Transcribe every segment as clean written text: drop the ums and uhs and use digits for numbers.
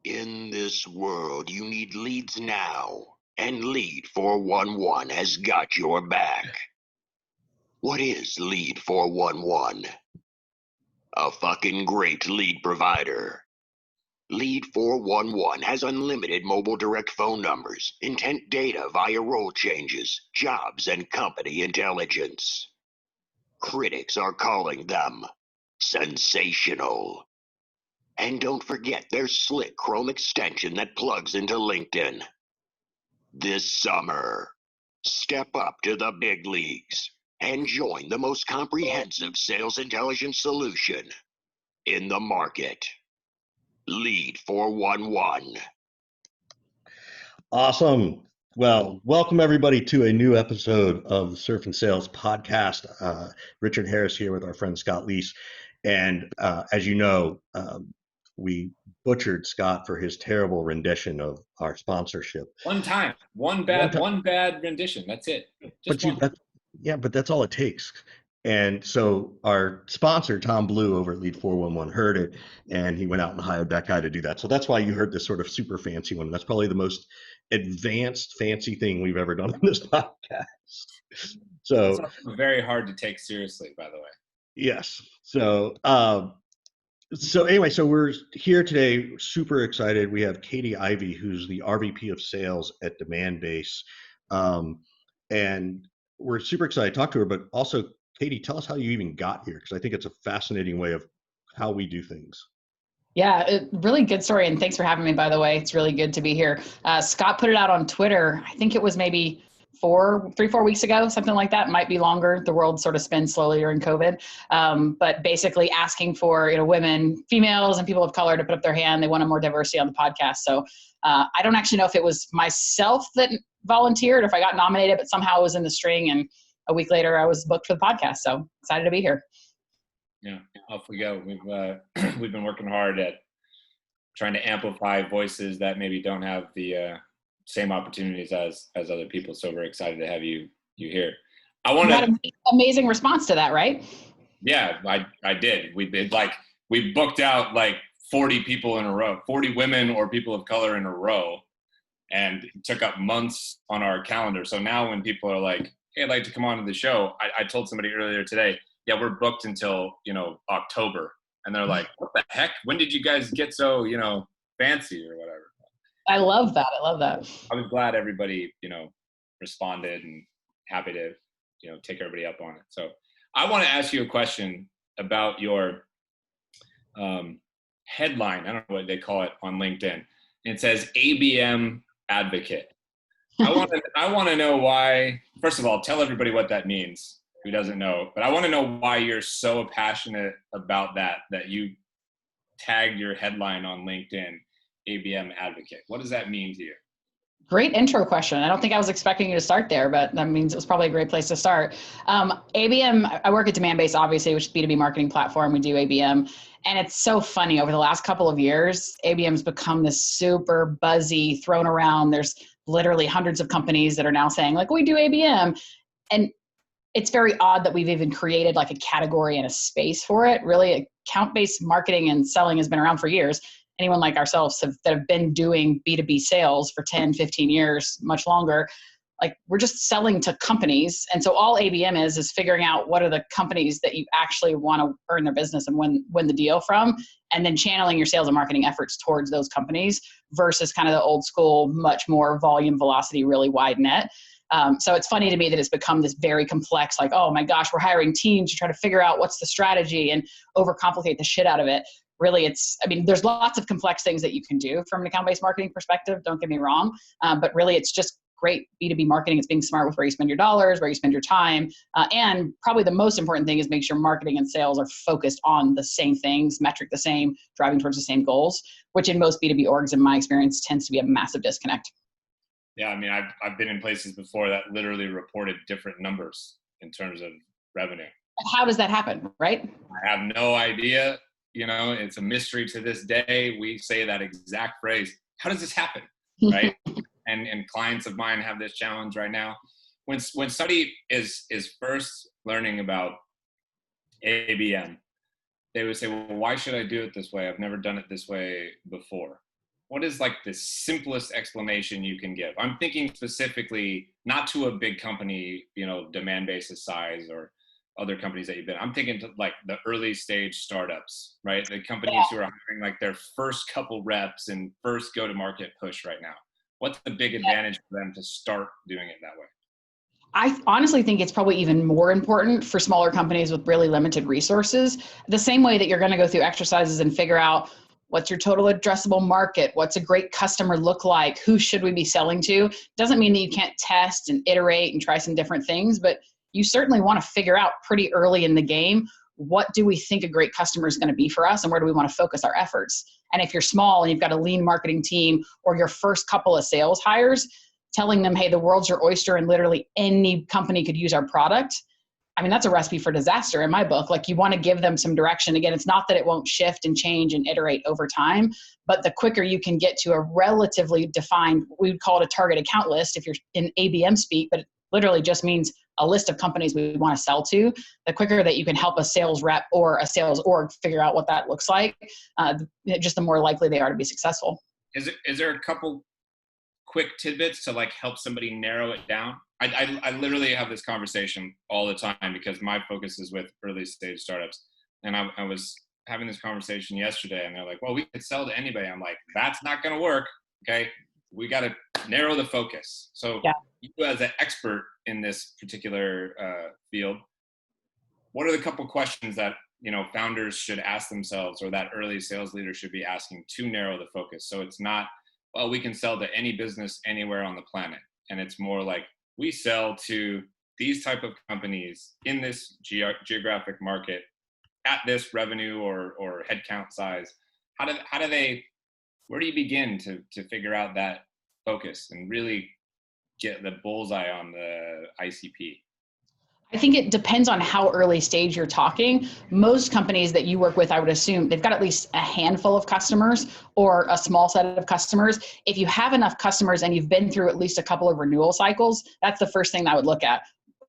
In this world, you need leads now, and Lead 411 has got your back. What is Lead 411? A fucking great lead provider. Lead 411 has unlimited mobile direct phone numbers, intent data via role changes, jobs, and company intelligence. Critics are calling them sensational. And don't forget their slick Chrome extension that plugs into LinkedIn. This summer, step up to the big leagues and join the most comprehensive sales intelligence solution in the market. Lead 411. Awesome. Well, welcome everybody to a new episode of the Surf and Sales podcast. Richard Harris here with our friend Scott Leese. And as you know, we butchered Scott for his terrible rendition of our sponsorship. One bad rendition. That's it. But that's all it takes. And so our sponsor, Tom Blue over at Lead 411, heard it, and he went out and hired that guy to do that. So that's why you heard this sort of super fancy one. That's probably the most advanced fancy thing we've ever done on this podcast. So it's very hard to take seriously, by the way. Yes. So anyway, so we're here today, super excited. We have Catie Ivey, who's the RVP of sales at Demandbase. And we're super excited to talk to her, but also Catie, tell us how you even got here, because I think it's a fascinating way of how we do things. Yeah, really good story. And thanks for having me, by the way. It's really good to be here. Scott put it out on Twitter. I think it was maybe 4 weeks ago, something like that. Might be longer. The world sort of spins slowly during COVID. But basically asking for, women, females, and people of color to put up their hand. They wanted more diversity on the podcast. So I don't actually know if it was myself that volunteered, or if I got nominated, but somehow it was in the string. And a week later, I was booked for the podcast. So excited to be here. Yeah, off we go. We've been working hard at trying to amplify voices that maybe don't have the same opportunities as other people. So we're excited to have you here. You had an amazing response to that, right? Yeah, I did. We booked out like 40 people in a row, 40 women or people of color in a row, and it took up months on our calendar. So now when people are like, hey, I'd like to come on to the show, I told somebody earlier today, yeah, we're booked until, October. And they're like, what the heck? When did you guys get so, fancy or whatever? I love that. I was glad everybody, responded, and happy to, take everybody up on it. So I want to ask you a question about your headline. I don't know what they call it on LinkedIn. It says ABM advocate. I want to know why. First of all, tell everybody what that means, who doesn't know. But I want to know why you're so passionate about that you tagged your headline on LinkedIn, ABM advocate. What does that mean to you? Great intro question. I don't think I was expecting you to start there, but that means it was probably a great place to start. ABM, I work at Demandbase, obviously, which is a B2B marketing platform. We do ABM. And it's so funny. Over the last couple of years, ABM's become this super buzzy, thrown around. There's literally hundreds of companies that are now saying, like, we do ABM. And it's very odd that we've even created like a category and a space for it. Really, account-based marketing and selling has been around for years. Anyone like ourselves that have been doing B2B sales for 10, 15 years, much longer, like we're just selling to companies. And so all ABM is figuring out what are the companies that you actually want to earn their business and win the deal from, and then channeling your sales and marketing efforts towards those companies versus kind of the old school, much more volume, velocity, really wide net. So it's funny to me that it's become this very complex, like, oh my gosh, we're hiring teams to try to figure out what's the strategy and overcomplicate the shit out of it. Really, there's lots of complex things that you can do from an account-based marketing perspective, don't get me wrong. But really, it's just great B2B marketing. It's being smart with where you spend your dollars, where you spend your time. And probably the most important thing is make sure marketing and sales are focused on the same things, metric the same, driving towards the same goals, which in most B2B orgs, in my experience, tends to be a massive disconnect. Yeah, I've been in places before that literally reported different numbers in terms of revenue. How does that happen, right? I have no idea. It's a mystery to this day. We say that exact phrase. How does this happen, right? and clients of mine have this challenge right now. When somebody is first learning about ABM, they would say, well, why should I do it this way? I've never done it this way before. what is like the simplest explanation you can give? I'm thinking specifically not to a big company, you know, Demandbase size or other companies that you've been. I'm thinking to like the early stage startups, right? The companies who are hiring like their first couple reps and first go to market push right now. What's the big advantage for them to start doing it that way? I honestly think it's probably even more important for smaller companies with really limited resources. The same way that you're going to go through exercises and figure out what's your total addressable market, what's a great customer look like, who should we be selling to, doesn't mean that you can't test and iterate and try some different things, but you certainly want to figure out pretty early in the game, what do we think a great customer is going to be for us and where do we want to focus our efforts? And if you're small and you've got a lean marketing team or your first couple of sales hires, telling them, hey, the world's your oyster and literally any company could use our product. I mean, that's a recipe for disaster in my book. Like, you want to give them some direction. Again, it's not that it won't shift and change and iterate over time, but the quicker you can get to a relatively defined, we would call it a target account list if you're in ABM speak, but it literally just means a list of companies we want to sell to, the quicker that you can help a sales rep or a sales org figure out what that looks like, just the more likely they are to be successful. Is there a couple quick tidbits to like help somebody narrow it down? I literally have this conversation all the time because my focus is with early stage startups. And I was having this conversation yesterday and they're like, well, we could sell to anybody. I'm like, that's not going to work. Okay. We got to narrow the focus. So you as an expert in this particular field, what are the couple questions that, you know, founders should ask themselves or that early sales leader should be asking to narrow the focus? So it's not, well, we can sell to any business anywhere on the planet. And it's more like, we sell to these type of companies in this geographic market at this revenue or headcount size. How do they, where do you begin to figure out that focus and really get the bullseye on the ICP? I think it depends on how early stage you're talking. Most companies that you work with, I would assume they've got at least a handful of customers or a small set of customers. If you have enough customers and you've been through at least a couple of renewal cycles, that's the first thing I would look at.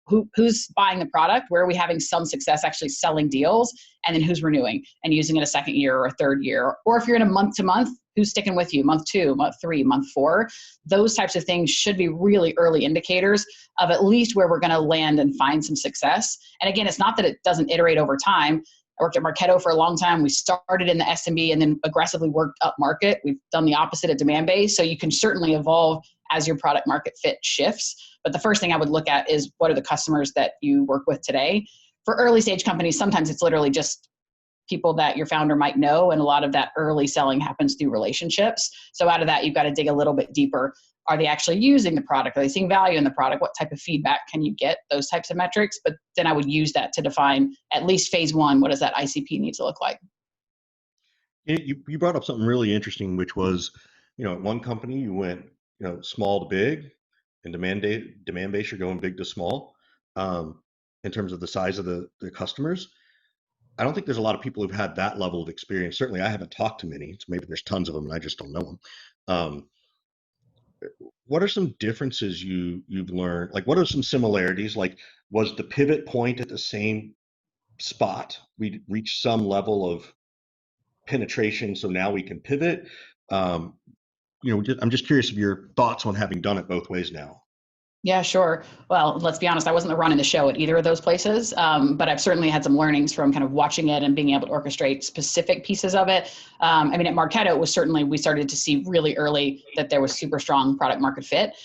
Who's buying the product? Where are we having some success actually selling deals? And then who's renewing and using it a second year or a third year? Or if you're in a month to month, who's sticking with you? Month 2, month 3, month 4. Those types of things should be really early indicators of at least where we're going to land and find some success. And again, it's not that it doesn't iterate over time. I worked at Marketo for a long time. We started in the SMB and then aggressively worked up market. We've done the opposite at Demandbase. So you can certainly evolve as your product market fit shifts. But the first thing I would look at is what are the customers that you work with today? For early stage companies, sometimes it's literally just people that your founder might know. And a lot of that early selling happens through relationships. So out of that, you've got to dig a little bit deeper. Are they actually using the product? Are they seeing value in the product? What type of feedback can you get? Those types of metrics. But then I would use that to define at least phase 1. What does that ICP need to look like? You brought up something really interesting, which was, at one company you went, small to big, and Demandbase you're going big to small, in terms of the size of the customers. I don't think there's a lot of people who've had that level of experience. Certainly, I haven't talked to many. So maybe there's tons of them, and I just don't know them. What are some differences you've learned? Like, what are some similarities? Like, was the pivot point at the same spot? We reached some level of penetration, so now we can pivot. I'm just curious of your thoughts on having done it both ways now. Yeah, sure. Well, let's be honest, I wasn't running the show at either of those places, but I've certainly had some learnings from kind of watching it and being able to orchestrate specific pieces of it. At Marketo, it was certainly, we started to see really early that there was super strong product market fit,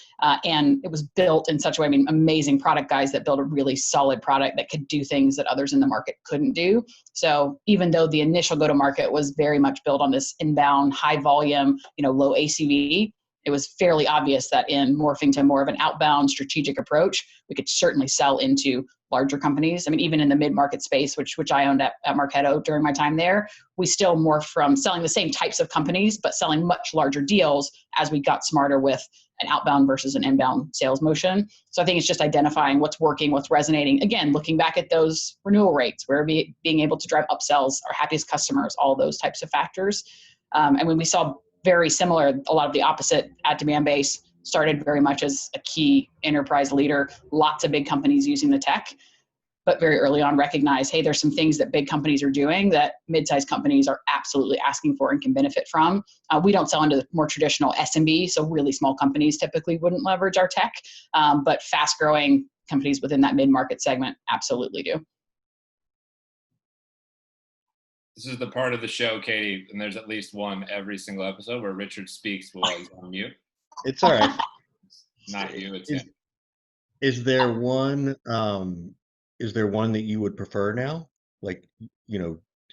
and it was built in such a way, amazing product guys that built a really solid product that could do things that others in the market couldn't do. So even though the initial go-to-market was very much built on this inbound, high volume, low ACV, it was fairly obvious that in morphing to more of an outbound strategic approach, we could certainly sell into larger companies. Even in the mid-market space, which I owned at Marketo during my time there, we still morphed from selling the same types of companies, but selling much larger deals as we got smarter with an outbound versus an inbound sales motion. So I think it's just identifying what's working, what's resonating. Again, looking back at those renewal rates, where being able to drive upsells, our happiest customers, all those types of factors. And when we saw very similar, a lot of the opposite at Demandbase, started very much as a key enterprise leader, lots of big companies using the tech. but very early on recognize, hey, there's some things that big companies are doing that mid-sized companies are absolutely asking for and can benefit from. We don't sell into the more traditional SMB, so really small companies typically wouldn't leverage our tech, but fast-growing companies within that mid-market segment absolutely do. This is the part of the show, Catie, and there's at least one every single episode where Richard speaks while he's on mute. It's all right. Not you, it's him. Is there one that you would prefer now? Like,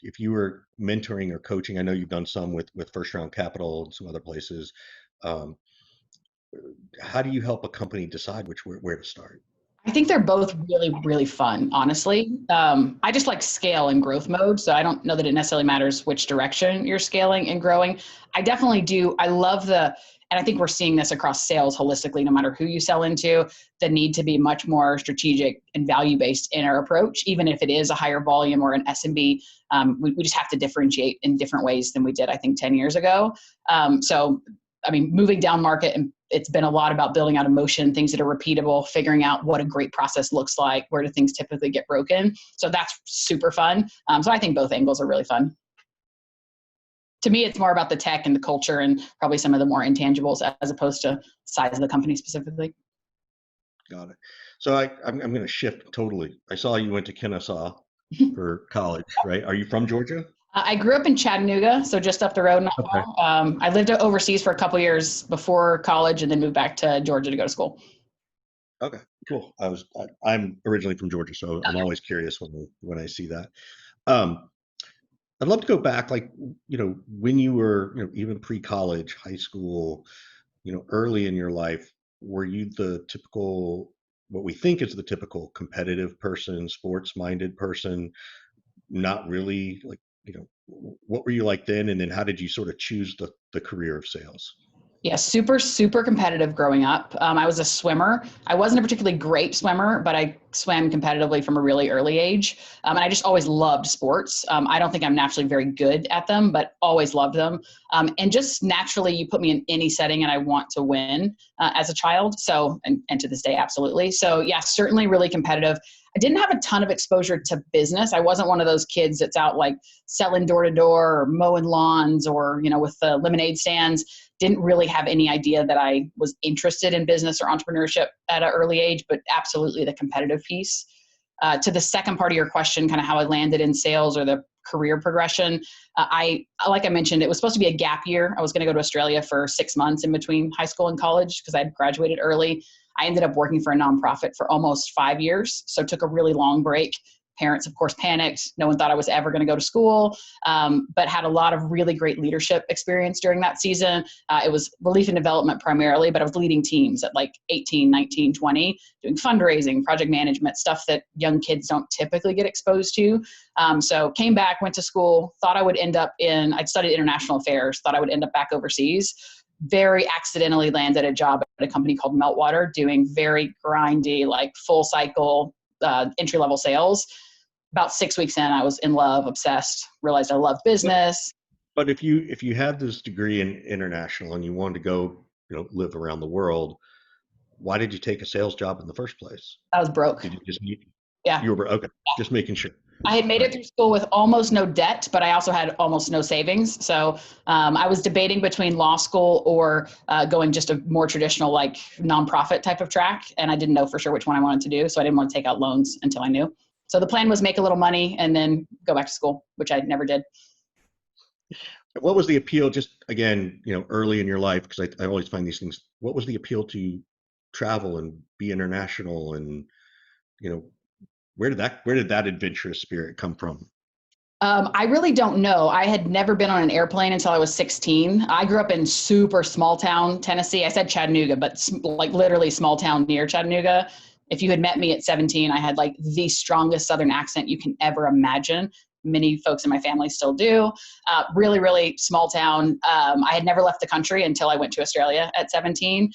if you were mentoring or coaching, I know you've done some with First Round Capital and some other places. How do you help a company decide where to start? I think they're both really, really fun, honestly. I just like scale and growth mode. So I don't know that it necessarily matters which direction you're scaling and growing. I definitely do. I love and I think we're seeing this across sales holistically, no matter who you sell into, the need to be much more strategic and value-based in our approach, even if it is a higher volume or an SMB. We just have to differentiate in different ways than we did, I think, 10 years ago. Moving down market, and it's been a lot about building out emotion, things that are repeatable, figuring out what a great process looks like, where do things typically get broken. So that's super fun. So I think both angles are really fun. To me, it's more about the tech and the culture and probably some of the more intangibles as opposed to size of the company specifically. Got it. So I'm going to shift totally. I saw you went to Kennesaw for college, right? Are you from Georgia? I grew up in Chattanooga, so just up the road. Not Okay. far. I lived overseas for a couple years before college, and then moved back to Georgia to go to school. Okay, cool. I'm originally from Georgia, so I'm always curious when I see that. I'd love to go back, like, when you were, even pre-college, high school, early in your life, were you the typical, what we think is the typical competitive person, sports-minded person? Not really, like, what were you like then? And then how did you sort of choose the career of sales? Yeah, super, super competitive growing up. I was a swimmer. I wasn't a particularly great swimmer, but I swam competitively from a really early age. And I just always loved sports. I don't think I'm naturally very good at them, but always loved them. And just naturally, you put me in any setting and I want to win as a child. So, and to this day, absolutely. So yeah, certainly really competitive. I didn't have a ton of exposure to business. I wasn't one of those kids that's out like selling door to door or mowing lawns or, with the lemonade stands. Didn't really have any idea that I was interested in business or entrepreneurship at an early age, but absolutely the competitive piece. To the second part of your question, kind of how I landed in sales or the career progression, like I mentioned, it was supposed to be a gap year. I was going to go to Australia for 6 months in between high school and college because I had graduated early. I ended up working for a nonprofit for almost 5 years, so took a really long break. Parents, of course, panicked. No one thought I was ever going to go to school, but had a lot of really great leadership experience during that season. It was relief and development primarily, but I was leading teams at like 18, 19, 20, doing fundraising, project management, stuff that young kids don't typically get exposed to. So came back, went to school, thought I would end up I'd studied international affairs, thought I would end up back overseas. Very accidentally landed a job at a company called Meltwater doing very grindy, like full cycle entry-level sales. About 6 weeks in, I was in love, obsessed, realized I loved business. But if you had this degree in international and you wanted to go, live around the world, why did you take a sales job in the first place? I was broke. Did you just need? Yeah. You were broke. Okay. Yeah. Just making sure. I had made it through school with almost no debt, but I also had almost no savings. So I was debating between law school or going just a more traditional, like nonprofit type of track. And I didn't know for sure which one I wanted to do. So I didn't want to take out loans until I knew. So the plan was make a little money and then go back to school, which I never did. What was the appeal, just again, early in your life, because I always find these things, what was the appeal to travel and be international and, where did that adventurous spirit come from? I really don't know. I had never been on an airplane until I was 16. I grew up in super small town, Tennessee. I said Chattanooga, but like literally small town near Chattanooga. If you had met me at 17, I had like the strongest Southern accent you can ever imagine. Many folks in my family still do. Really, really small town. I had never left the country until I went to Australia at 17.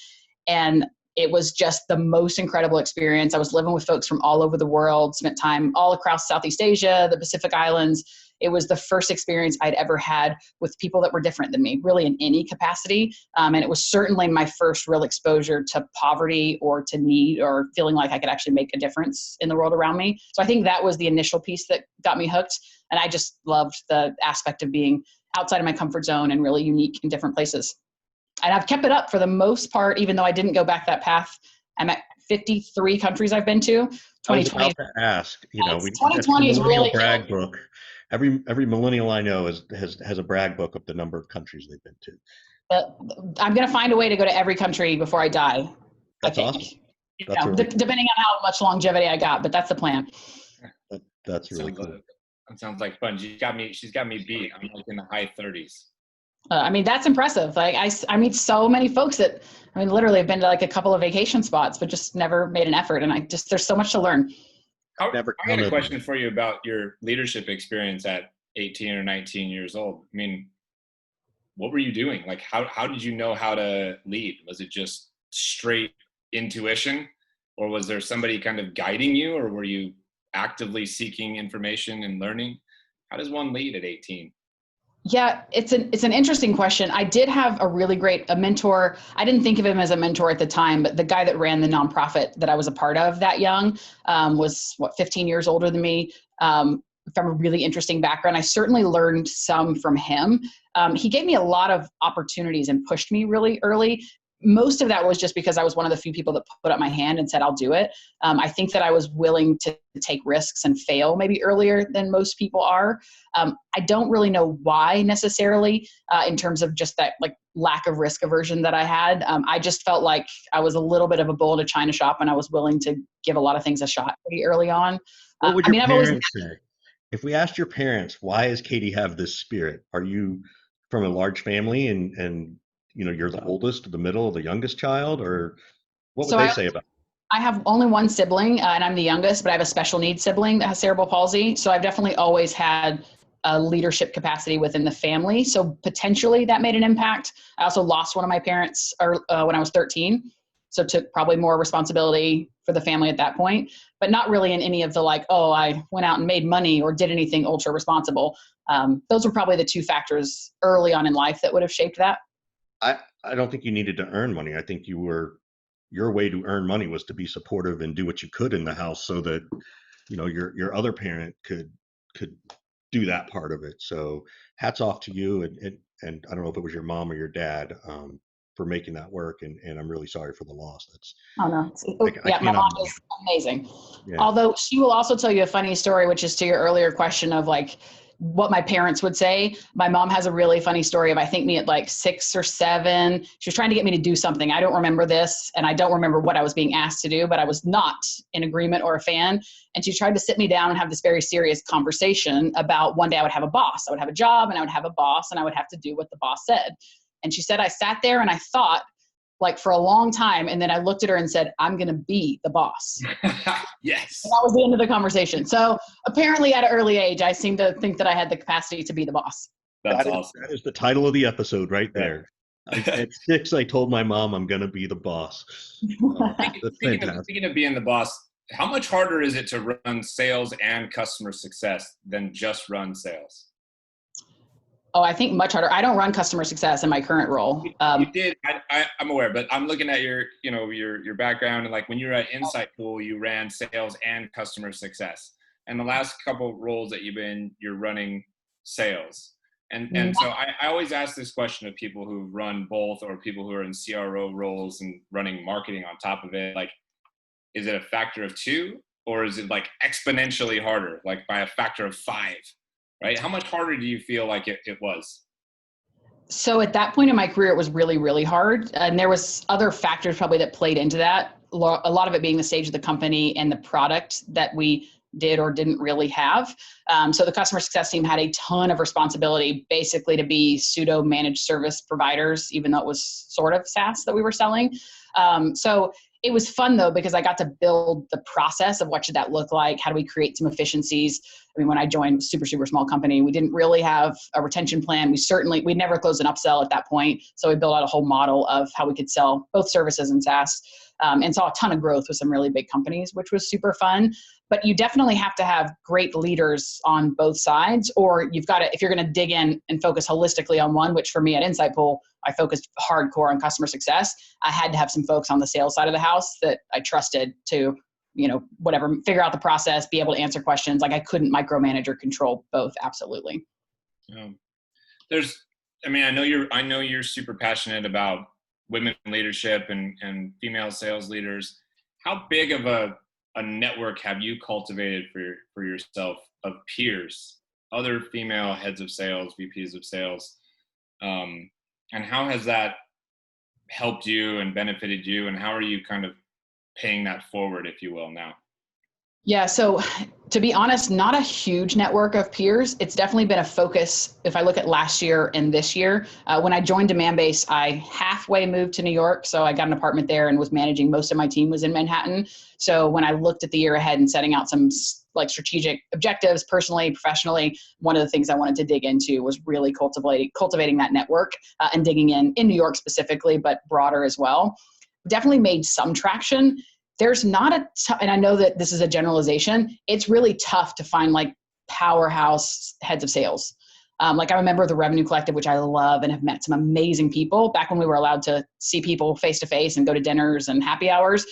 And it was just the most incredible experience. I was living with folks from all over the world, spent time all across Southeast Asia, the Pacific Islands. It was the first experience I'd ever had with people that were different than me, really in any capacity. And it was certainly my first real exposure to poverty or to need or feeling like I could actually make a difference in the world around me. So I think that was the initial piece that got me hooked. And I just loved the aspect of being outside of my comfort zone and really unique in different places. And I've kept it up for the most part, even though I didn't go back that path. I'm at 53 countries I've been to. 2020. I was about to ask, you know, 2020 is really brag book. Every millennial I know has a brag book of the number of countries they've been to. I'm going to find a way to go to every country before I die. That's awesome. That's really cool. Depending on how much longevity I got, but that's the plan. That's really cool. That sounds like fun. She's got me beat. I'm like in the high 30s. I mean, that's impressive. Like I meet so many folks that, I mean, literally have been to like a couple of vacation spots, but just never made an effort. And there's so much to learn. I got a question for you about your leadership experience at 18 or 19 years old. I mean, what were you doing? Like, how did you know how to lead? Was it just straight intuition, or was there somebody kind of guiding you, or were you actively seeking information and learning? How does one lead at 18? Yeah, it's an interesting question. I did have a really great mentor. I didn't think of him as a mentor at the time, but the guy that ran the nonprofit that I was a part of that young was 15 years older than me, from a really interesting background. I certainly learned some from him. He gave me a lot of opportunities and pushed me really early. Most of that was just because I was one of the few people that put up my hand and said, I'll do it. I think that I was willing to take risks and fail maybe earlier than most people are. I don't really know why necessarily, in terms of just that like lack of risk aversion that I had. I just felt like I was a little bit of a bull in a china shop, and I was willing to give a lot of things a shot pretty early on. What would your parents say? If we asked your parents, why does Catie have this spirit? Are you from a large family and you know, you're the oldest, the middle, the youngest child, or what would they say about it? I have only one sibling, and I'm the youngest, but I have a special needs sibling that has cerebral palsy. So I've definitely always had a leadership capacity within the family. So potentially that made an impact. I also lost one of my parents when I was 13. So took probably more responsibility for the family at that point, but not really in any of the like, oh, I went out and made money or did anything ultra responsible. Those were probably the two factors early on in life that would have shaped that. I don't think you needed to earn money. I think your way to earn money was to be supportive and do what you could in the house so that, you know, your other parent could do that part of it. So hats off to you. And I don't know if it was your mom or your dad, for making that work. And I'm really sorry for the loss. Oh no. My mom is amazing. Yeah. Although she will also tell you a funny story, which is to your earlier question of like, what my parents would say. My mom has a really funny story of, I think, me at like 6 or 7. She was trying to get me to do something. I don't remember this, and I don't remember what I was being asked to do, but I was not in agreement or a fan. And she tried to sit me down and have this very serious conversation about one day I would have a boss. I would have a job and I would have a boss and I would have to do what the boss said. And she said, I sat there and I thought like for a long time. And then I looked at her and said, I'm going to be the boss. Yes. And that was the end of the conversation. So apparently at an early age, I seem to think that I had the capacity to be the boss. That's awesome. That is the title of the episode right there. At 6, I told my mom I'm going to be the boss. Speaking of being the boss, how much harder is it to run sales and customer success than just run sales? Oh, I think much harder. I don't run customer success in my current role. You did. I'm aware, but I'm looking at your background, and like when you were at Insight Pool, you ran sales and customer success. And the last couple roles that you're running sales. And so I always ask this question of people who run both, or people who are in CRO roles and running marketing on top of it. Like, is it a factor of 2, or is it like exponentially harder, like by a factor of 5? Right? How much harder do you feel like it was? So at that point in my career, it was really, really hard. And there was other factors probably that played into that. A lot of it being the stage of the company and the product that we did or didn't really have. So the customer success team had a ton of responsibility, basically to be pseudo managed service providers, even though it was sort of SaaS that we were selling. So it was fun though, because I got to build the process of what should that look like? How do we create some efficiencies? I mean, when I joined a super, super small company, we didn't really have a retention plan. We never closed an upsell at that point. So we built out a whole model of how we could sell both services and SaaS. and saw a ton of growth with some really big companies, which was super fun. But you definitely have to have great leaders on both sides, or you've got to, if you're going to dig in and focus holistically on one, which for me at Insightful, I focused hardcore on customer success. I had to have some folks on the sales side of the house that I trusted to, whatever, figure out the process, be able to answer questions. Like I couldn't micromanage or control both. Absolutely. I know you're super passionate about women leadership and female sales leaders. How big of a network have you cultivated for yourself of peers, other female heads of sales, VPs of sales? And how has that helped you and benefited you? And how are you kind of paying that forward, if you will, now? Yeah. So to be honest, not a huge network of peers. It's definitely been a focus. If I look at last year and this year, when I joined Demandbase, I halfway moved to New York. So I got an apartment there and was managing, most of my team was in Manhattan. So when I looked at the year ahead and setting out some like strategic objectives, personally, professionally, one of the things I wanted to dig into was really cultivating that network and digging in New York specifically, but broader as well. Definitely made some traction. There's not and I know that this is a generalization, it's really tough to find like powerhouse heads of sales. Like I remember the Revenue Collective, which I love and have met some amazing people back when we were allowed to see people face to face and go to dinners and happy hours.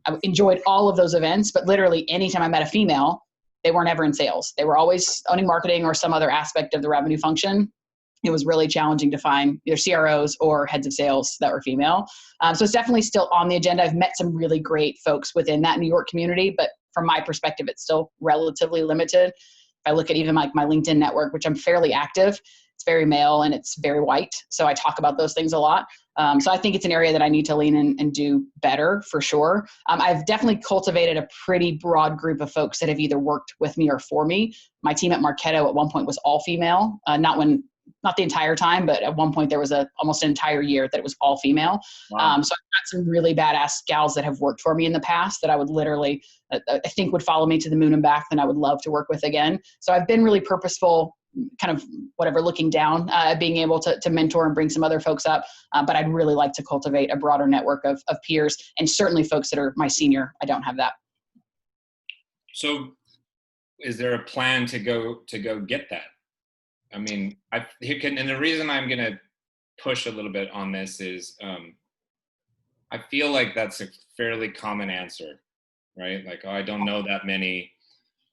I enjoyed all of those events, but literally anytime I met a female, they weren't ever in sales. They were always owning marketing or some other aspect of the revenue function. It was really challenging to find either CROs or heads of sales that were female. So it's definitely still on the agenda. I've met some really great folks within that New York community, but from my perspective, it's still relatively limited. If I look at even like my LinkedIn network, which I'm fairly active, it's very male and it's very white. So I talk about those things a lot. So I think it's an area that I need to lean in and do better for sure. I've definitely cultivated a pretty broad group of folks that have either worked with me or for me. My team at Marketo at one point was all female, not the entire time, but at one point there was almost an entire year that it was all female. Wow. So I've got some really badass gals that have worked for me in the past that I would literally, I think would follow me to the moon and back, and I would love to work with again. So I've been really purposeful, kind of looking down, being able to mentor and bring some other folks up. But I'd really like to cultivate a broader network of peers, and certainly folks that are my senior. I don't have that. So is there a plan to go get that? I mean, and the reason I'm going to push a little bit on this is I feel like that's a fairly common answer, right? Like, oh, I don't know that many,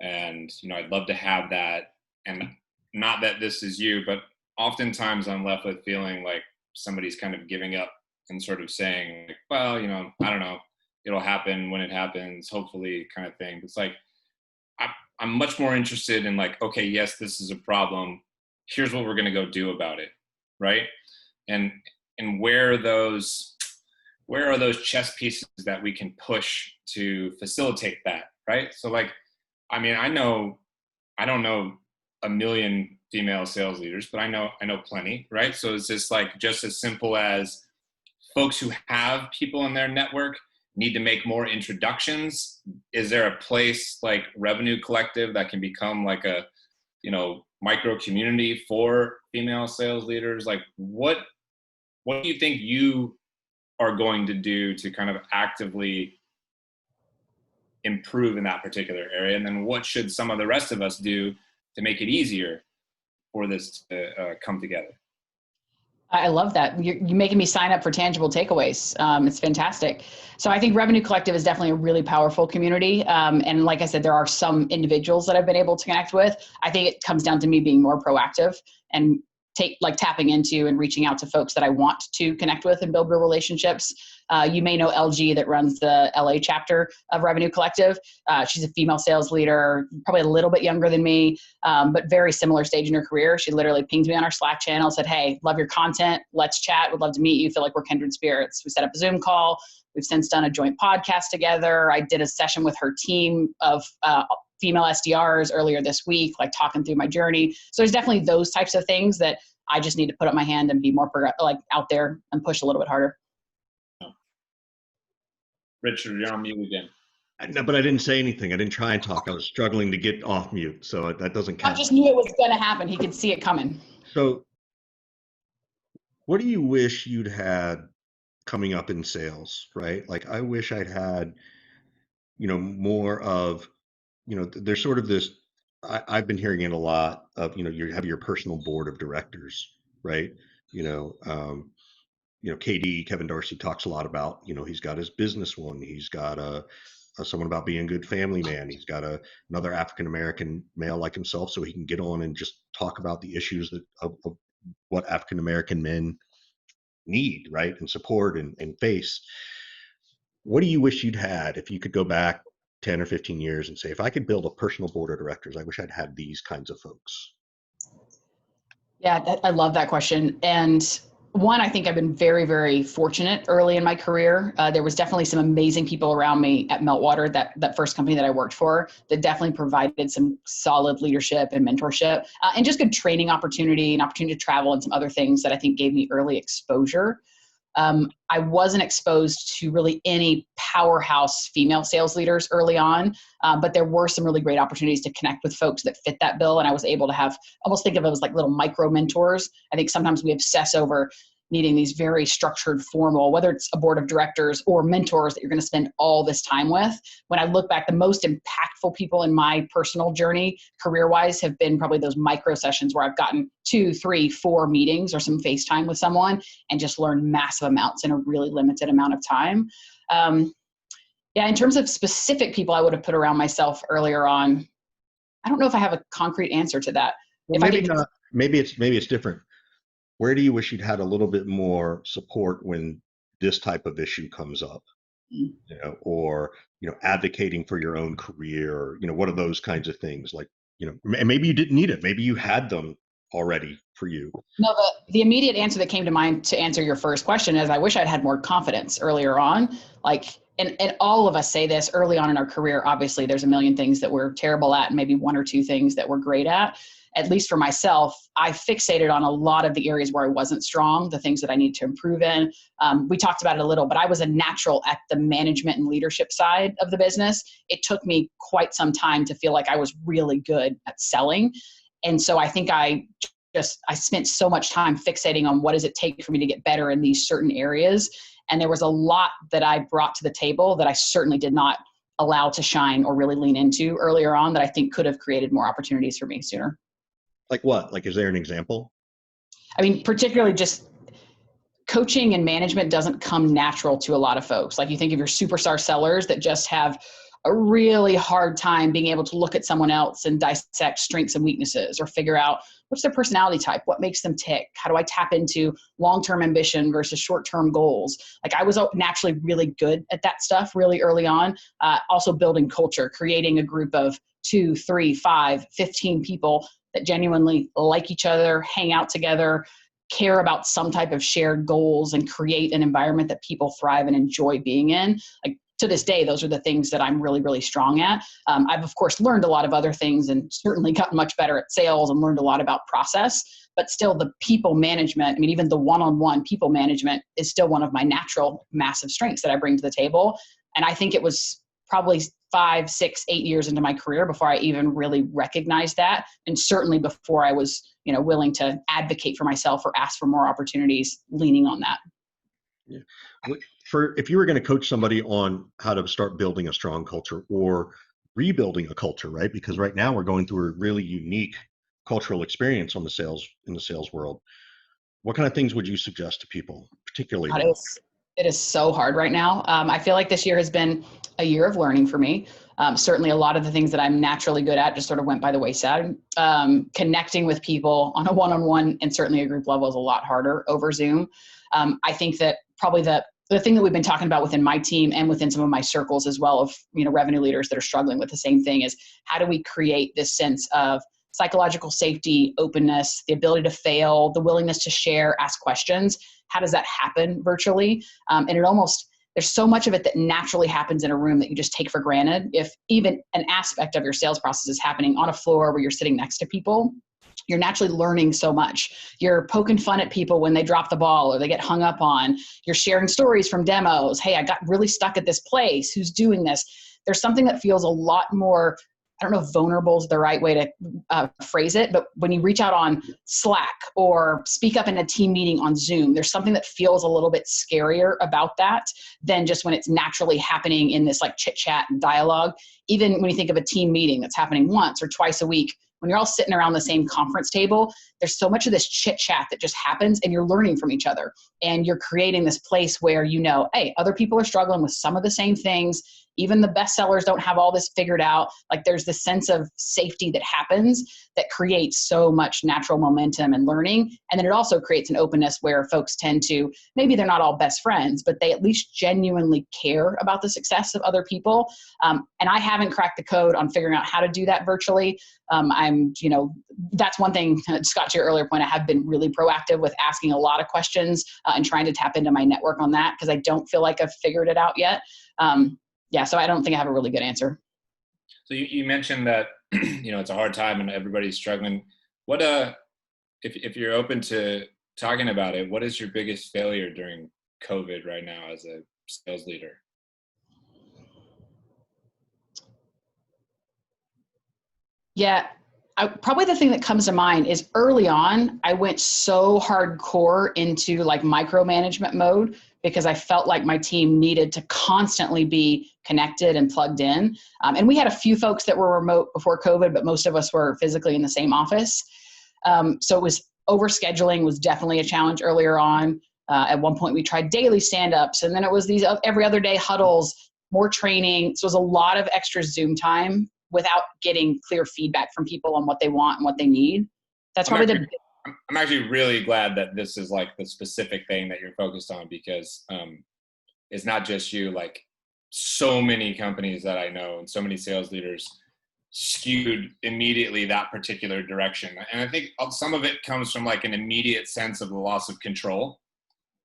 and, I'd love to have that. And not that this is you, but oftentimes I'm left with feeling like somebody's kind of giving up and sort of saying, like, well, I don't know, it'll happen when it happens, hopefully, kind of thing. It's like, I'm much more interested in like, okay, yes, this is a problem. Here's what we're going to go do about it, right? And where are those chess pieces that we can push to facilitate that, right? So like, I mean, I don't know a million female sales leaders, but I know plenty, right? So it's just as simple as folks who have people in their network need to make more introductions. Is there a place like Revenue Collective that can become like a, micro community for female sales leaders? Like what do you think you are going to do to kind of actively improve in that particular area? And then what should some of the rest of us do to make it easier for this to come together? I love that. You're making me sign up for tangible takeaways. It's fantastic. So I think Revenue Collective is definitely a really powerful community. And like I said, there are some individuals that I've been able to connect with. I think it comes down to me being more proactive and tapping into and reaching out to folks that I want to connect with and build real relationships. You may know LG that runs the LA chapter of Revenue Collective. She's a female sales leader, probably a little bit younger than me, but very similar stage in her career. She literally pinged me on our Slack channel, said, hey, love your content. Let's chat. Would love to meet you. Feel like we're kindred spirits. We set up a Zoom call. We've since done a joint podcast together. I did a session with her team of female SDRs earlier this week, like talking through my journey. So there's definitely those types of things that I just need to put up my hand and be more out there and push a little bit harder. Richard, you're on mute again. No, but I didn't say anything. I didn't try and talk. I was struggling to get off mute, so that doesn't count. I just knew it was going to happen. He could see it coming. So what do you wish you'd had coming up in sales, right? Like I wish I'd had, more of, there's sort of this, I've been hearing it a lot of, you have your personal board of directors, right? You know, um, Catie, Kevin Darcy talks a lot about, he's got his business one. He's got someone about being a good family man. He's got another African-American male like himself, so he can get on and just talk about the issues of what African-American men need, right? And support and face. What do you wish you'd had if you could go back 10 or 15 years and say, if I could build a personal board of directors, I wish I'd had these kinds of folks? Yeah, I love that question. And one, I think I've been very, very fortunate early in my career. There was definitely some amazing people around me at Meltwater, that first company that I worked for, that definitely provided some solid leadership and mentorship, and just good training opportunity and opportunity to travel and some other things that I think gave me early exposure. I wasn't exposed to really any powerhouse female sales leaders early on, but there were some really great opportunities to connect with folks that fit that bill. And I was able to have, almost think of it as like little micro mentors. I think sometimes we obsess over needing these very structured, formal, whether it's a board of directors or mentors that you're going to spend all this time with. When I look back, the most impactful people in my personal journey, career-wise, have been probably those micro sessions where I've gotten 2, 3, 4 meetings or some FaceTime with someone and just learned massive amounts in a really limited amount of time. In terms of specific people I would have put around myself earlier on, I don't know if I have a concrete answer to that. Well, maybe not. Maybe it's different. Where do you wish you'd had a little bit more support when this type of issue comes up? Or advocating for your own career, what are those kinds of things? Like, and maybe you didn't need it. Maybe you had them already for you. No, the immediate answer that came to mind to answer your first question is I wish I'd had more confidence earlier on. And all of us say this early on in our career. Obviously, there's a million things that we're terrible at and maybe 1 or 2 things that we're great at. At least for myself, I fixated on a lot of the areas where I wasn't strong, the things that I need to improve in. We talked about it a little, but I was a natural at the management and leadership side of the business. It took me quite some time to feel like I was really good at selling. And so I think I spent so much time fixating on what does it take for me to get better in these certain areas. And there was a lot that I brought to the table that I certainly did not allow to shine or really lean into earlier on that I think could have created more opportunities for me sooner. Like what? Like, is there an example? I mean, particularly just coaching and management doesn't come natural to a lot of folks. Like you think of your superstar sellers that just have a really hard time being able to look at someone else and dissect strengths and weaknesses or figure out what's their personality type, what makes them tick, how do I tap into long-term ambition versus short-term goals. Like I was naturally really good at that stuff really early on. Also building culture, creating a group of 2, 3, 5, 15 people that genuinely like each other, hang out together, care about some type of shared goals, and create an environment that people thrive and enjoy being in. Like to this day, those are the things that I'm really, really strong at. I've, of course, learned a lot of other things and certainly gotten much better at sales and learned a lot about process, but still the people management, I mean, even the one-on-one people management is still one of my natural massive strengths that I bring to the table. And I think it was probably 5, 6, 8 years into my career before I even really recognized that. And certainly before I was, willing to advocate for myself or ask for more opportunities, leaning on that. Yeah. If you were going to coach somebody on how to start building a strong culture or rebuilding a culture, right? Because right now we're going through a really unique cultural experience in the sales world. What kind of things would you suggest to people, particularly now? It is so hard right now. I feel like this year has been a year of learning for me. Certainly a lot of the things that I'm naturally good at just sort of went by the wayside. Connecting with people on a one-on-one and certainly a group level is a lot harder over Zoom. I think that probably the thing that we've been talking about within my team and within some of my circles as well of, revenue leaders that are struggling with the same thing is how do we create this sense of psychological safety, openness, the ability to fail, the willingness to share, ask questions. How does that happen virtually? And there's so much of it that naturally happens in a room that you just take for granted. If even an aspect of your sales process is happening on a floor where you're sitting next to people, you're naturally learning so much. You're poking fun at people when they drop the ball or they get hung up on. You're sharing stories from demos. Hey, I got really stuck at this place. Who's doing this? There's something that feels a lot more I don't know if vulnerable is the right way to phrase it, but when you reach out on Slack or speak up in a team meeting on Zoom, there's something that feels a little bit scarier about that than just when it's naturally happening in this like chit chat and dialogue. Even when you think of a team meeting that's happening once or twice a week, when you're all sitting around the same conference table, there's so much of this chit chat that just happens and you're learning from each other. And you're creating this place where, hey, other people are struggling with some of the same things. Even the best sellers don't have all this figured out. Like there's this sense of safety that happens that creates so much natural momentum and learning. And then it also creates an openness where folks tend to, maybe they're not all best friends, but they at least genuinely care about the success of other people. And I haven't cracked the code on figuring out how to do that virtually. That's one thing, Scott, to your earlier point, I have been really proactive with asking a lot of questions and trying to tap into my network on that because I don't feel like I've figured it out yet. So I don't think I have a really good answer. So you mentioned that, it's a hard time and everybody's struggling. What, if you're open to talking about it, what is your biggest failure during COVID right now as a sales leader? Yeah, probably the thing that comes to mind is early on, I went so hardcore into like micromanagement mode because I felt like my team needed to constantly be connected and plugged in. And we had a few folks that were remote before COVID, but most of us were physically in the same office. So it was overscheduling was definitely a challenge earlier on. At one point we tried daily stand-ups and then it was these every other day huddles, more training. So it was a lot of extra Zoom time without getting clear feedback from people on what they want and what they need. That's probably I'm actually really glad that this is like the specific thing that you're focused on because it's not just you, like so many companies that I know and so many sales leaders skewed immediately that particular direction. And I think some of it comes from like an immediate sense of the loss of control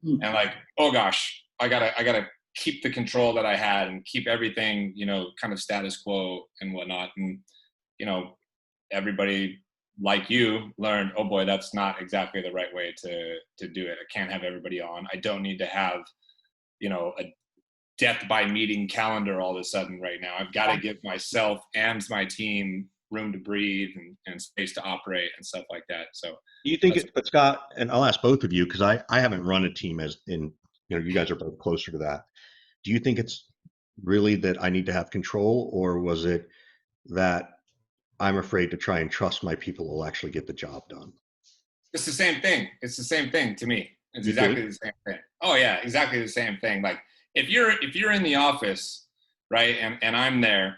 and like, oh gosh, I gotta keep the control that I had and keep everything, kind of status quo and whatnot. And, everybody like you learned, oh boy, that's not exactly the right way to do it. I can't have everybody on. I don't need to have, a death by meeting calendar all of a sudden right now. I've got to give myself and my team room to breathe and space to operate and stuff like that. So do you think but Scott, and I'll ask both of you, because I haven't run a team as in, you guys are both closer to that. Do you think it's really that I need to have control, or was it that I'm afraid to try and trust my people will actually get the job done? It's the same thing. It's the same thing to me. It's exactly the same thing. Oh yeah, exactly the same thing. Like if you're in the office, right, and I'm there,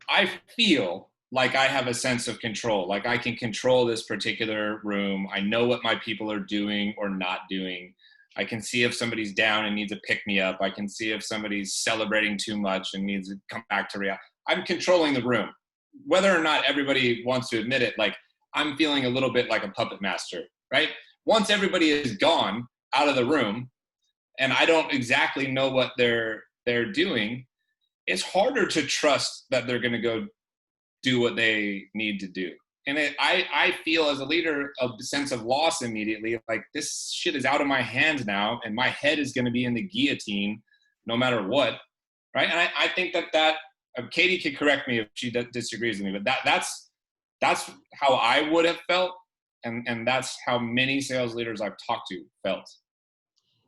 I feel like I have a sense of control. Like I can control this particular room. I know what my people are doing or not doing. I can see if somebody's down and needs a pick me up. I can see if somebody's celebrating too much and needs to come back to reality. I'm controlling the room. Whether or not everybody wants to admit it, like I'm feeling a little bit like a puppet master, right? Once everybody is gone out of the room and I don't exactly know what they're doing, it's harder to trust that they're going to go do what they need to do. And I feel as a leader a sense of loss immediately, like this shit is out of my hands now and my head is going to be in the guillotine no matter what, right? And I think that Catie could correct me if she disagrees with me, but that's how I would have felt, and that's how many sales leaders I've talked to felt.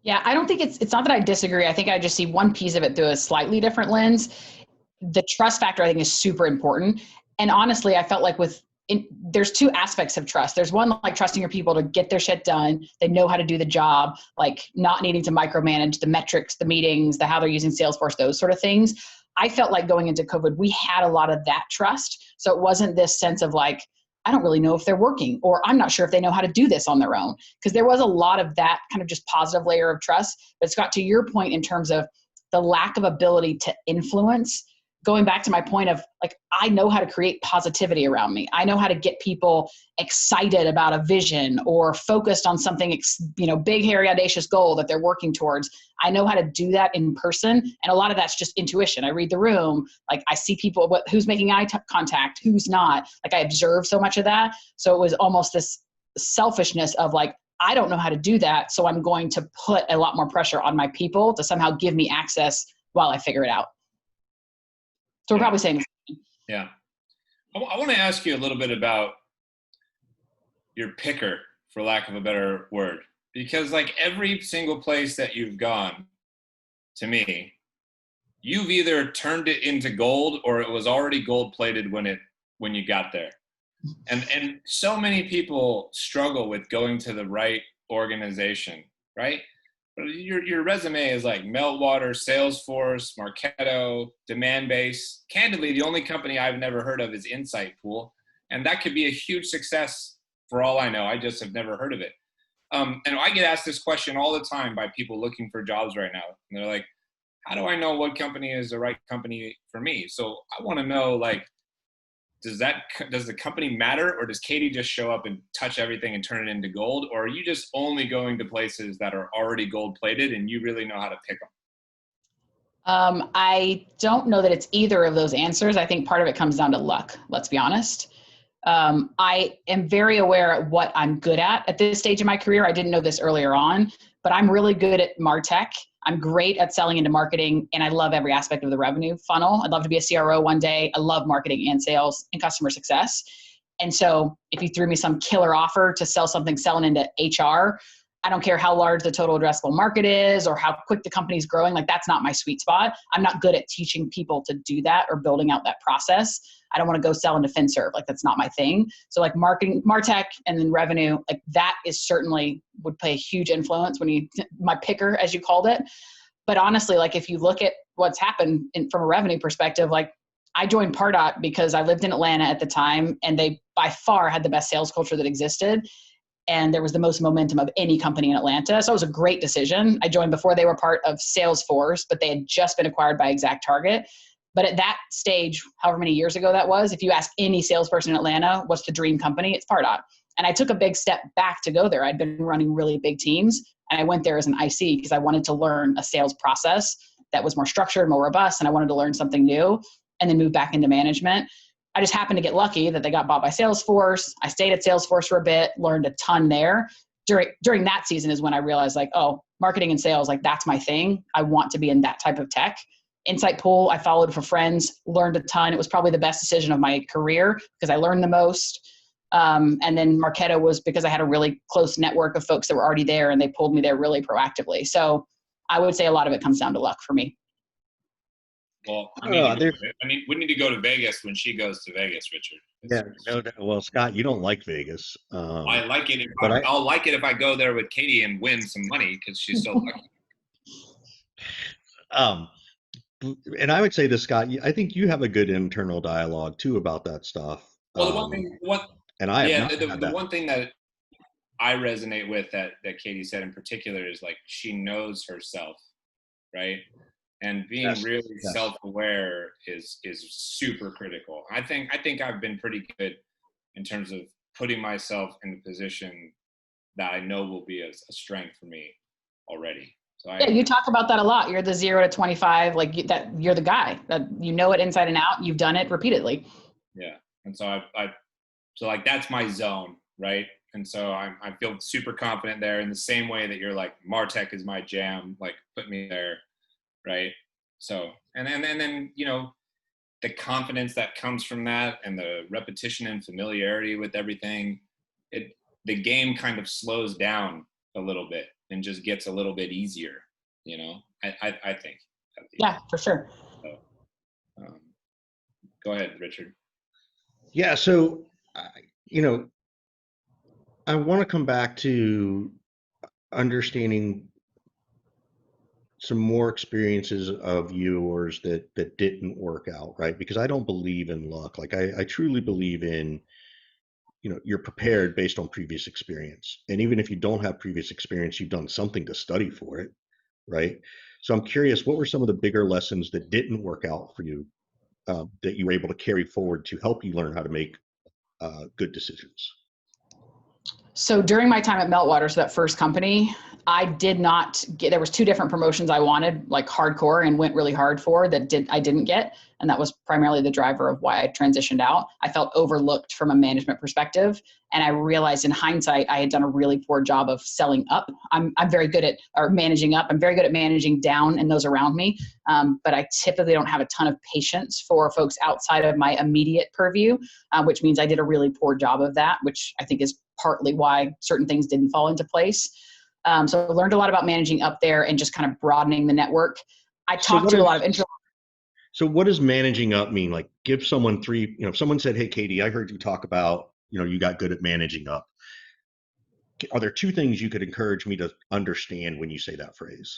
Yeah, I don't think it's not that I disagree. I think I just see one piece of it through a slightly different lens. The trust factor, I think, is super important. And honestly, I felt like there's two aspects of trust. There's one, like trusting your people to get their shit done. They know how to do the job, like not needing to micromanage the metrics, the meetings, how they're using Salesforce, those sort of things. I felt like going into COVID, we had a lot of that trust. So it wasn't this sense of like, I don't really know if they're working, or I'm not sure if they know how to do this on their own. Because there was a lot of that kind of just positive layer of trust. But Scott, to your point in terms of the lack of ability to influence, going back to my point of like, I know how to create positivity around me. I know how to get people excited about a vision or focused on something, big, hairy, audacious goal that they're working towards. I know how to do that in person. And a lot of that's just intuition. I read the room. Like I see people, who's making eye contact, who's not. Like I observe so much of that. So it was almost this selfishness of like, I don't know how to do that. So I'm going to put a lot more pressure on my people to somehow give me access while I figure it out. So we're probably saying. Yeah. I want to ask you a little bit about your picker, for lack of a better word, because like every single place that you've gone, to me, you've either turned it into gold or it was already gold plated when you got there. And so many people struggle with going to the right organization, right? But your resume is like Meltwater, Salesforce, Marketo, Demandbase. Candidly, the only company I've never heard of is Insightpool, and that could be a huge success for all I know. I just have never heard of it. And I get asked this question all the time by people looking for jobs right now. And they're like, how do I know what company is the right company for me? So I want to know, like, does the company matter, or does Catie just show up and touch everything and turn it into gold? Or are you just only going to places that are already gold plated and you really know how to pick them? I don't know that it's either of those answers. I think part of it comes down to luck, let's be honest. I am very aware of what I'm good at this stage of my career. I didn't know this earlier on, but I'm really good at MarTech. I'm great at selling into marketing, and I love every aspect of the revenue funnel. I'd love to be a CRO one day. I love marketing and sales and customer success. And so if you threw me some killer offer to sell something selling into HR, I don't care how large the total addressable market is or how quick the company's growing. Like, that's not my sweet spot. I'm not good at teaching people to do that or building out that process. I don't want to go sell into FinServe. Like, that's not my thing. So like marketing, MarTech, and then revenue, like that is certainly would play a huge influence my picker, as you called it. But honestly, like if you look at what's happened from a revenue perspective, like I joined Pardot because I lived in Atlanta at the time, and they by far had the best sales culture that existed. And there was the most momentum of any company in Atlanta. So it was a great decision. I joined before they were part of Salesforce, but they had just been acquired by ExactTarget. But at that stage, however many years ago that was, if you ask any salesperson in Atlanta, what's the dream company? It's Pardot. And I took a big step back to go there. I'd been running really big teams, and I went there as an IC because I wanted to learn a sales process that was more structured, more robust, and I wanted to learn something new and then move back into management. I just happened to get lucky that they got bought by Salesforce. I stayed at Salesforce for a bit, learned a ton there. During that season is when I realized, like, oh, marketing and sales, like that's my thing. I want to be in that type of tech. Insightpool, I followed for friends, learned a ton. It was probably the best decision of my career because I learned the most. And then Marketo was because I had a really close network of folks that were already there, and they pulled me there really proactively. So I would say a lot of it comes down to luck for me. Well, we need to go to Vegas when she goes to Vegas, Richard. Yeah, no, well, Scott, you don't like Vegas. I like it. I'll like it if I go there with Catie and win some money because she's so lucky. And I would say this, Scott, I think you have a good internal dialogue too about that stuff. Well, the one thing that I resonate with that Catie said in particular is like she knows herself, right? And being really self-aware is super critical. I think I've been pretty good in terms of putting myself in a position that I know will be a strength for me already. So you talk about that a lot. You're the 0 to 25, like that. You're the guy that you know it inside and out. You've done it repeatedly. Yeah, and so so like that's my zone, right? And so I feel super confident there. In the same way that you're like MarTech is my jam, like put me there. Right. So, and then, you know, the confidence that comes from that and the repetition and familiarity with everything, the game kind of slows down a little bit and just gets a little bit easier, you know, I think. Yeah, for sure. So, go ahead, Richard. Yeah. So, you know, I want to come back to understanding some more experiences of yours that didn't work out, right? Because I don't believe in luck. Like I truly believe in, you know, you're prepared based on previous experience. And even if you don't have previous experience, you've done something to study for it, right? So I'm curious, what were some of the bigger lessons that didn't work out for you that you were able to carry forward to help you learn how to make good decisions? So during my time at Meltwater, so that first company, I did not get, there was 2 different promotions I wanted, like hardcore and went really hard for I didn't get. And that was primarily the driver of why I transitioned out. I felt overlooked from a management perspective. And I realized in hindsight, I had done a really poor job of selling up. I'm very good at, or managing up. I'm very good at managing down and those around me. But I typically don't have a ton of patience for folks outside of my immediate purview, which means I did a really poor job of that, which I think is partly why certain things didn't fall into place. So I learned a lot about managing up there and just kind of broadening the network. I talked to a lot of intro. So what does managing up mean? Like give someone 3, if someone said, hey, Catie, I heard you talk about, you got good at managing up. Are there 2 things you could encourage me to understand when you say that phrase?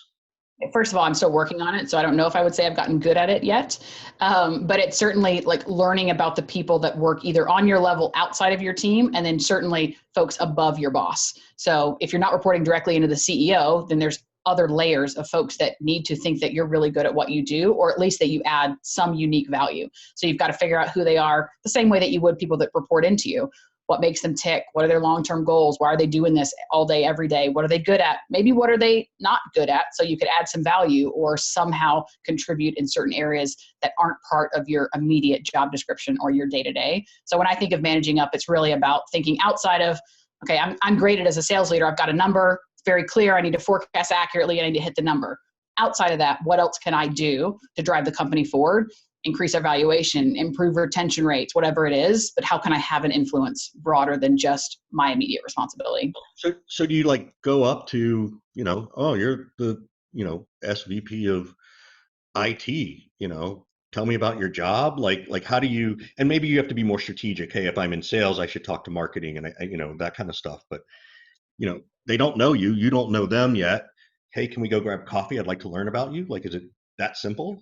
First of all, I'm still working on it, so I don't know if I would say I've gotten good at it yet. But it's certainly like learning about the people that work either on your level outside of your team, and then certainly folks above your boss. So if you're not reporting directly into the CEO, then there's other layers of folks that need to think that you're really good at what you do, or at least that you add some unique value. So you've got to figure out who they are the same way that you would people that report into you. What makes them tick? What are their long-term goals? Why are they doing this all day, every day? What are they good at? Maybe what are they not good at? So you could add some value or somehow contribute in certain areas that aren't part of your immediate job description or your day-to-day. So when I think of managing up, it's really about thinking outside of, okay, I'm graded as a sales leader. I've got a number. It's very clear. I need to forecast accurately. I need to hit the number. Outside of that, what else can I do to drive the company forward? Increase our valuation, improve retention rates, whatever it is, but how can I have an influence broader than just my immediate responsibility? So do you like go up to, oh, you're the, SVP of IT, tell me about your job. Like how do you, and maybe you have to be more strategic. Hey, if I'm in sales, I should talk to marketing and that kind of stuff. But, they don't know you, you don't know them yet. Hey, can we go grab coffee? I'd like to learn about you. Like, is it that simple?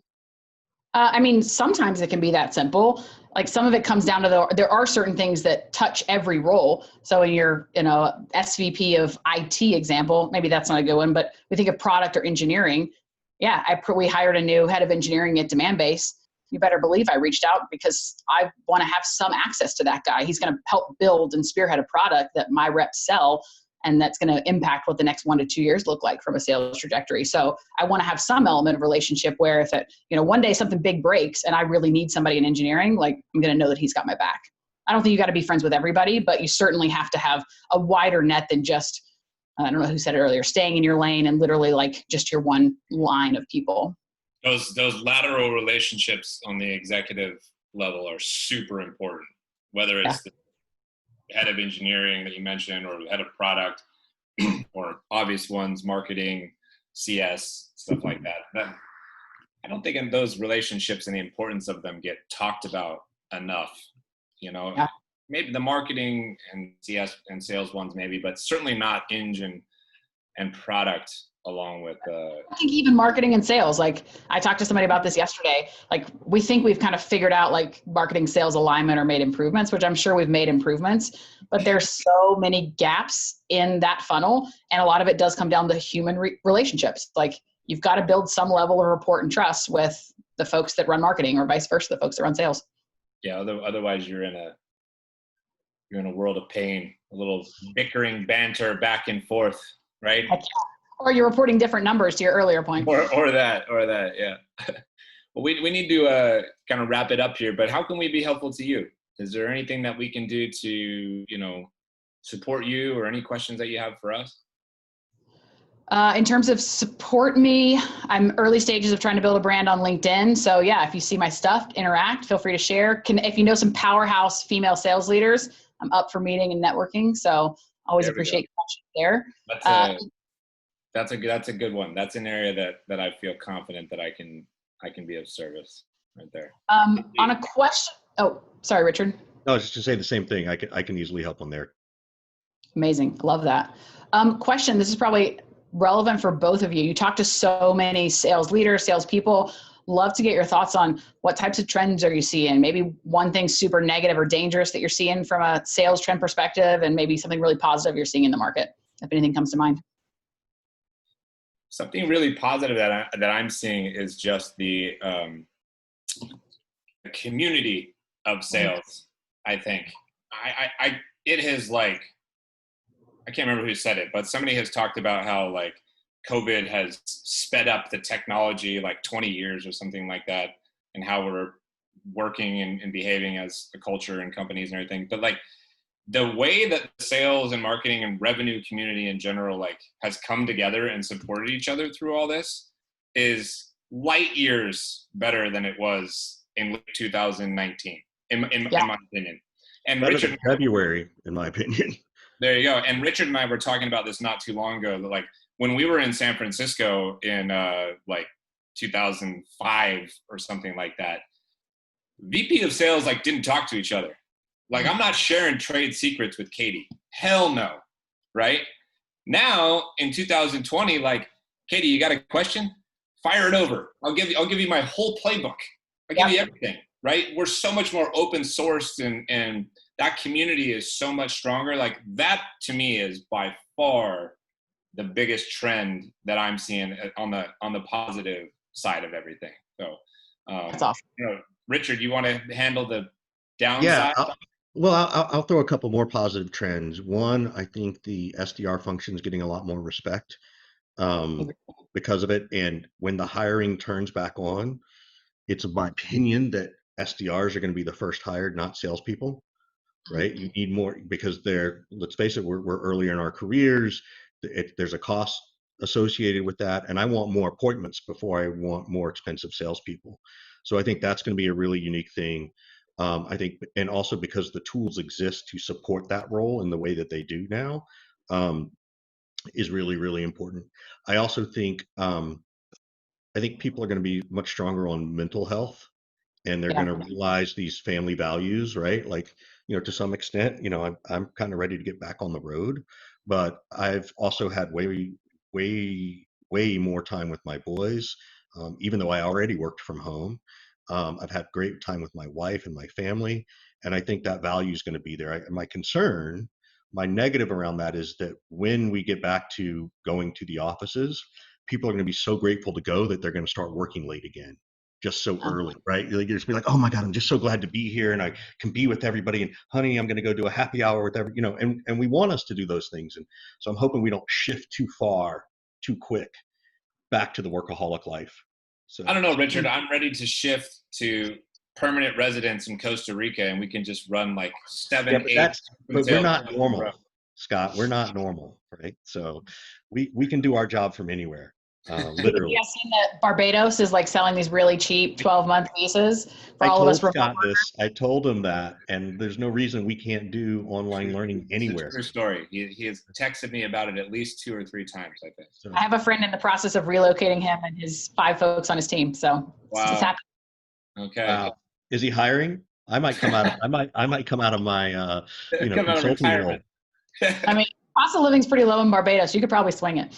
Sometimes it can be that simple. Like some of it comes down to there are certain things that touch every role. So when you're, SVP of IT example, maybe that's not a good one, but we think of product or engineering. Yeah, we hired a new head of engineering at Demandbase. You better believe I reached out because I want to have some access to that guy. He's going to help build and spearhead a product that my reps sell, and that's going to impact what the next 1 to 2 years look like from a sales trajectory. So I want to have some element of relationship where if one day something big breaks and I really need somebody in engineering, like I'm going to know that he's got my back. I don't think you got to be friends with everybody, but you certainly have to have a wider net than just, I don't know who said it earlier, staying in your lane and literally like just your one line of people. Those lateral relationships on the executive level are super important, whether it's the head of engineering that you mentioned or head of product or obvious ones, marketing, CS, stuff like that. I don't think in those relationships and the importance of them get talked about enough, maybe the marketing and CS and sales ones maybe, but certainly not eng and product along with I think even marketing and sales, like I talked to somebody about this yesterday, like we think we've kind of figured out like marketing sales alignment or made improvements, which I'm sure we've made improvements, but there's so many gaps in that funnel. And a lot of it does come down to human relationships. Like you've got to build some level of rapport and trust with the folks that run marketing or vice versa, the folks that run sales. Yeah. Otherwise you're in a world of pain, a little bickering banter back and forth, right? Or you're reporting different numbers to your earlier point. Or that, yeah. Well, we need to kind of wrap it up here, but how can we be helpful to you? Is there anything that we can do to, support you or any questions that you have for us? In terms of support me, I'm early stages of trying to build a brand on LinkedIn. So yeah, if you see my stuff, interact, feel free to share. If you know some powerhouse female sales leaders, I'm up for meeting and networking. So always appreciate your there. That's a good one. That's an area that I feel confident that I can be of service right there. On a question. Oh, sorry, Richard. No, just to say the same thing. I can easily help on there. Amazing. Love that. Question. This is probably relevant for both of you. You talk to so many sales leaders, salespeople. Love to get your thoughts on what types of trends are you seeing? Maybe one thing super negative or dangerous that you're seeing from a sales trend perspective, and maybe something really positive you're seeing in the market, if anything comes to mind. Something really positive that I'm seeing is just the community of sales. I think it has like I can't remember who said it, but somebody has talked about how like COVID has sped up the technology like 20 years or something like that, and how we're working and behaving as a culture and companies and everything. But like the way that sales and marketing and revenue community in general like has come together and supported each other through all this is light years better than it was in 2019, in my opinion. And Better Richard, than February, in my opinion. there you go. And Richard and I were talking about this not too long ago. That like when we were in San Francisco in like 2005 or something like that, VP of sales like didn't talk to each other. Like I'm not sharing trade secrets with Catie. Hell no, right? Now in 2020, like Catie, you got a question? Fire it over. I'll give you my whole playbook. I'll give you everything, right? We're so much more open sourced, and that community is so much stronger. Like that to me is by far the biggest trend that I'm seeing on the positive side of everything. So That's awesome. you know, Richard, you want to handle the downside? Yeah. I'll throw a couple more positive trends. One, I think the SDR function is getting a lot more respect because of it. And when the hiring turns back on, it's my opinion that SDRs are going to be the first hired, not salespeople, right? You need more because let's face it, we're earlier in our careers. There's a cost associated with that. And I want more appointments before I want more expensive salespeople. So I think that's going to be a really unique thing. I think, and also because the tools exist to support that role in the way that they do now, is really, really important. I also think, I think people are going to be much stronger on mental health, and they're going to realize these family values, right? Like, to some extent, I'm kind of ready to get back on the road, but I've also had way more time with my boys, even though I already worked from home. I've had great time with my wife and my family, and I think that value is going to be there. My negative around that is that when we get back to going to the offices, people are going to be so grateful to go that they're going to start working late again, just so early, right? Like, you're just be like, oh my God, I'm just so glad to be here, and I can be with everybody. And honey, I'm going to go do a happy hour with and we want us to do those things. And so I'm hoping we don't shift too far, too quick back to the workaholic life. So I don't know, Richard. I'm ready to shift to permanent residence in Costa Rica, and we can just run like 7, 8. But we're not normal, Scott. We're not normal, right? So we can do our job from anywhere. Literally. You guys seen that Barbados is like selling these really cheap 12-month visas for all of us. I told him that, and there's no reason we can't do online learning anywhere. It's a true story. He has texted me about it at least 2 or 3 times, I think. I have a friend in the process of relocating him and his 5 folks on his team. So it's happening. Okay. Wow. Is he hiring? I might come out of I might come out of my consulting role. I mean, cost of living's pretty low in Barbados. You could probably swing it.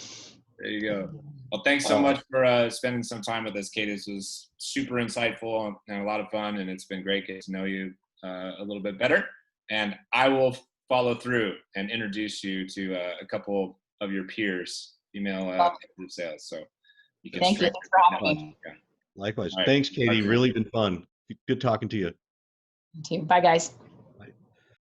There you go. Well, thanks so much for spending some time with us, Catie. This was super insightful and a lot of fun, and it's been great getting to know you a little bit better. And I will follow through and introduce you to a couple of your peers, female sales. So you can. Thank you. Thanks for having me. Likewise. Right. Thanks, Catie. Really been fun. Good talking to you. You too. Bye, guys.